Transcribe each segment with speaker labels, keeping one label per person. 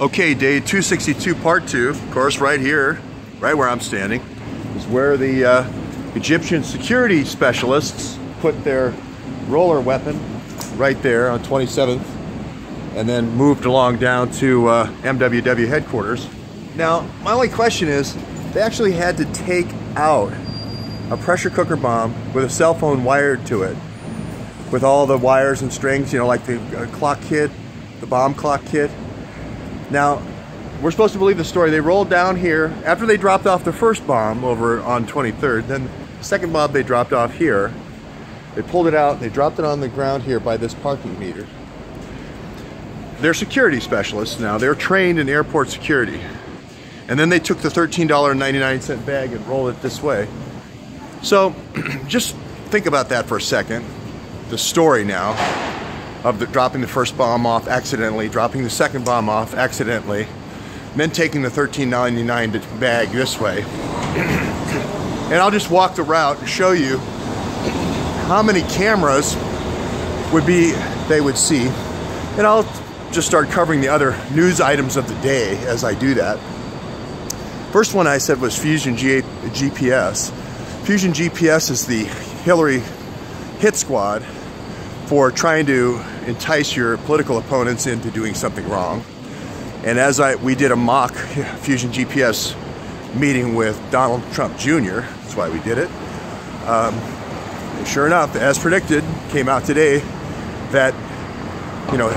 Speaker 1: Okay, day 262, part 2, of course, right here, right where I'm standing, is where the Egyptian security specialists put their roller weapon right there on 27th, and then moved along down to MWW headquarters. Now, my only question is, they actually had to take out a pressure cooker bomb with a cell phone wired to it, with all the wires and strings, you know, like the clock kit, the bomb clock kit. Now, we're supposed to believe the story. They rolled down here after they dropped off the first bomb over on 23rd. Then the second bomb they dropped off here. They pulled it out, they dropped it on the ground here by this parking meter. They're security specialists now. They're trained in airport security. And then they took the $13.99 bag and rolled it this way. So, just think about that for a second. The story now of dropping the first bomb off accidentally, dropping the second bomb off accidentally, then taking the $13.99 bag this way. And I'll just walk the route and show you how many cameras they would see. And I'll just start covering the other news items of the day as I do that. First one I said was Fusion GPS. Fusion GPS is the Hillary hit squad for trying to entice your political opponents into doing something wrong. And as we did a mock Fusion GPS meeting with Donald Trump Jr., that's why we did it. And sure enough, as predicted, came out today that, you know,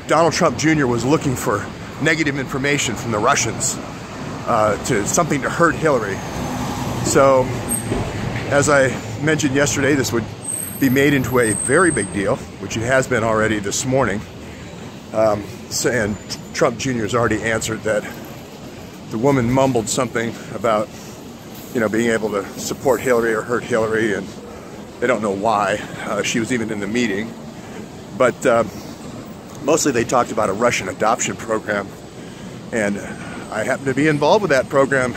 Speaker 1: Donald Trump Jr. was looking for negative information from the Russians to something to hurt Hillary. So, as I mentioned yesterday, this would be made into a very big deal, which it has been already this morning. And Trump Jr. has already answered that the woman mumbled something about, you know, being able to support Hillary or hurt Hillary, and they don't know why. She was even in the meeting. But mostly they talked about a Russian adoption program. And I happen to be involved with that program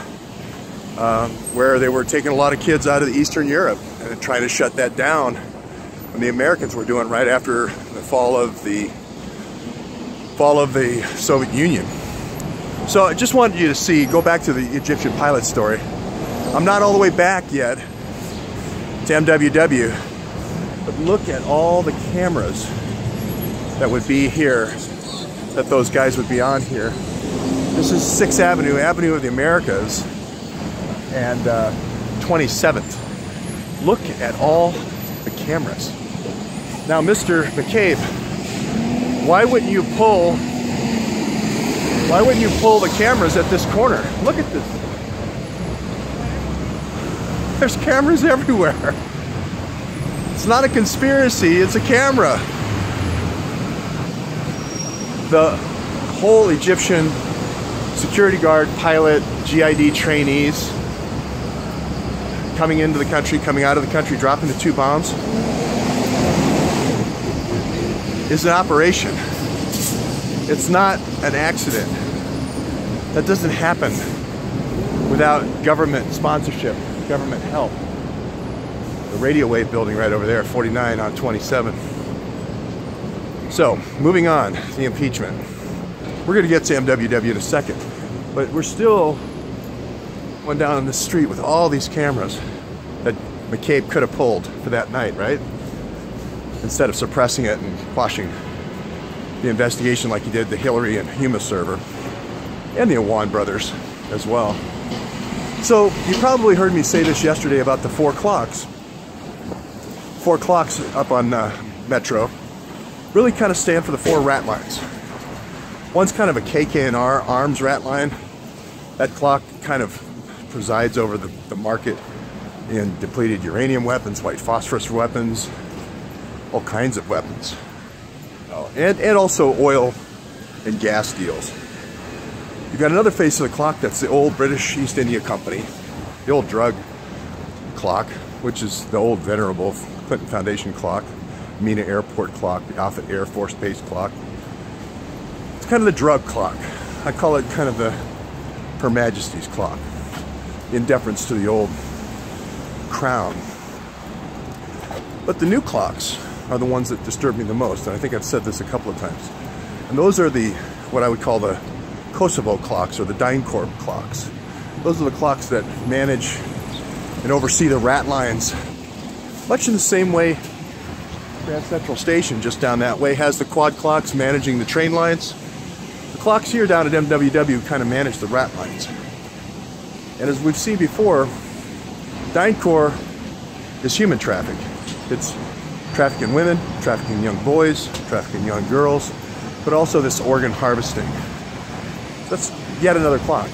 Speaker 1: where they were taking a lot of kids out of Eastern Europe and trying to shut that down. And the Americans were doing right after the fall of the Soviet Union. So I just wanted you to go back to the Egyptian pilot story. I'm not all the way back yet to MWW, but look at all the cameras that would be here, that those guys would be on here. This is 6th Avenue, Avenue of the Americas, and 27th. Look at all the cameras. Now, Mr. McCabe, why wouldn't you pull the cameras at this corner? Look at this. There's cameras everywhere. It's not a conspiracy, it's a camera. The whole Egyptian security guard, pilot, GID trainees coming into the country, coming out of the country, dropping the 2 bombs is an operation. It's not an accident. That doesn't happen without government sponsorship, government help. The radio wave building right over there, 49 on 27. So, moving on, the impeachment. We're going to get to MWW in a second, but we're still going down the street with all these cameras that McCabe could have pulled for that night, right? Instead of suppressing it and quashing the investigation like he did the Hillary and Huma server, and the Awan brothers as well. So, you probably heard me say this yesterday about the 4 clocks. 4 clocks up on Metro really kind of stand for the 4 rat lines. One's kind of a KK&R arms rat line. That clock kind of presides over the market in depleted uranium weapons, white phosphorus weapons, all kinds of weapons. Oh, and also oil and gas deals. You've got another face of the clock that's the old British East India Company, the old drug clock, which is the old venerable Clinton Foundation clock, Mina Airport clock, the Offutt Air Force Base clock. It's kind of the drug clock. I call it kind of the Her Majesty's clock, in deference to the old crown. But the new clocks are the ones that disturb me the most, and I think I've said this a couple of times. And those are the what I would call the Kosovo clocks or the DynCorp clocks. Those are the clocks that manage and oversee the ratlines, much in the same way Grand Central Station just down that way has the quad clocks managing the train lines. The clocks here down at MWW kind of manage the rat lines. And as we've seen before, DynCorp is human traffic. It's trafficking women, trafficking young boys, trafficking young girls, but also this organ harvesting. That's yet another clock.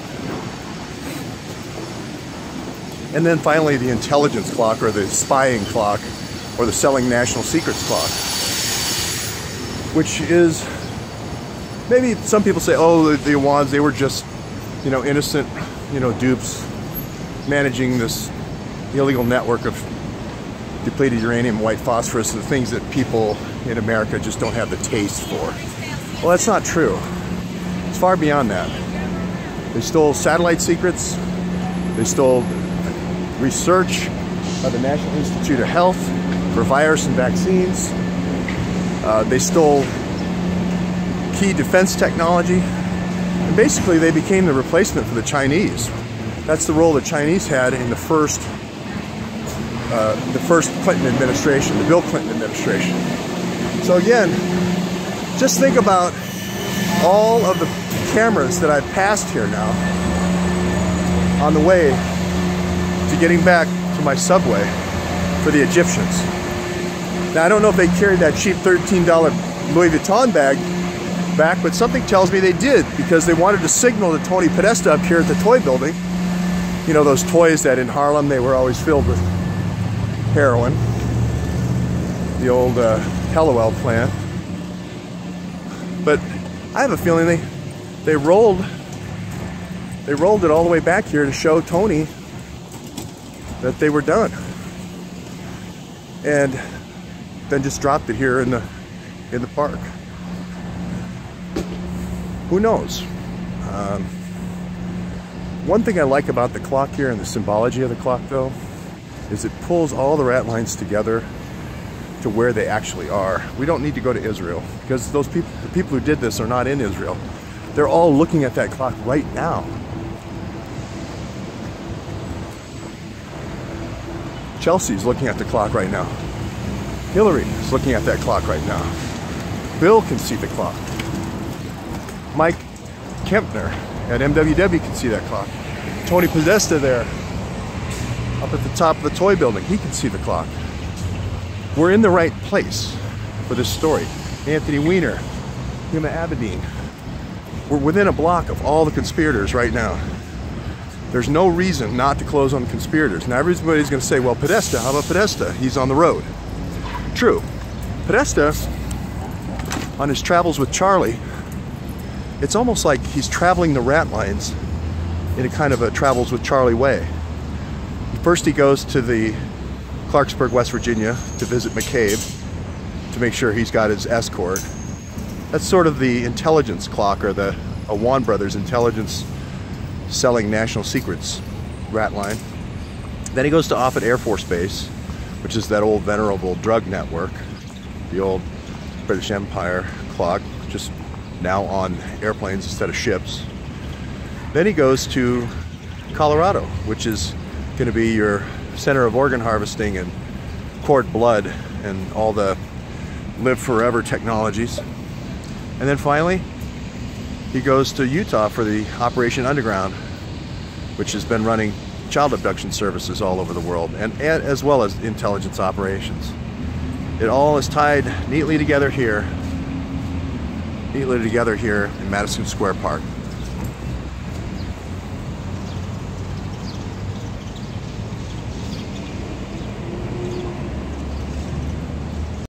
Speaker 1: And then finally the intelligence clock, or the spying clock, or the selling national secrets clock, which is, maybe some people say, oh, the Iwans, they were just, you know, innocent, you know, dupes managing this illegal network of depleted uranium, white phosphorus, the things that people in America just don't have the taste for. Well, that's not true. It's far beyond that. They stole satellite secrets. They stole research by the National Institute of Health for virus and vaccines. They stole key defense technology. And basically, they became the replacement for the Chinese. That's the role the Chinese had in the first Clinton administration, the Bill Clinton administration. So again, just think about all of the cameras that I've passed here now on the way to getting back to my subway for the Egyptians. Now, I don't know if they carried that cheap $13 Louis Vuitton bag back, but something tells me they did, because they wanted to signal to Tony Podesta up here at the toy building. You know, those toys that in Harlem, they were always filled with heroin. The old Hellowell plant. But I have a feeling they rolled it all the way back here to show Tony that they were done, and then just dropped it here in the park. Who knows? One thing I like about the clock here and the symbology of the clock, though, is it pulls all the rat lines together to where they actually are. We don't need to go to Israel, because those people, the people who did this, are not in Israel. They're all looking at that clock right now. Chelsea's looking at the clock right now. Hillary is looking at that clock right now. Bill can see the clock. Mike Kempner at MWW can see that clock. Tony Podesta there, up at the top of the toy building, he can see the clock. We're in the right place for this story. Anthony Weiner, Huma Abedin. We're within a block of all the conspirators right now. There's no reason not to close on the conspirators. Now everybody's going to say, well, Podesta, how about Podesta? He's on the road. True. Podesta, on his travels with Charlie, it's almost like he's traveling the rat lines in a kind of a travels with Charlie way. First he goes to the Clarksburg, West Virginia to visit McCabe to make sure he's got his escort. That's sort of the intelligence clock, or the Iwan Brothers intelligence selling national secrets rat line. Then he goes to Offutt Air Force Base, which is that old venerable drug network, the old British Empire clock, just now on airplanes instead of ships. Then he goes to Colorado, which is going to be your center of organ harvesting and cord blood and all the live forever technologies. And then finally, he goes to Utah for the Operation Underground, which has been running child abduction services all over the world, and as well as intelligence operations. It all is tied neatly together here in Madison Square Park.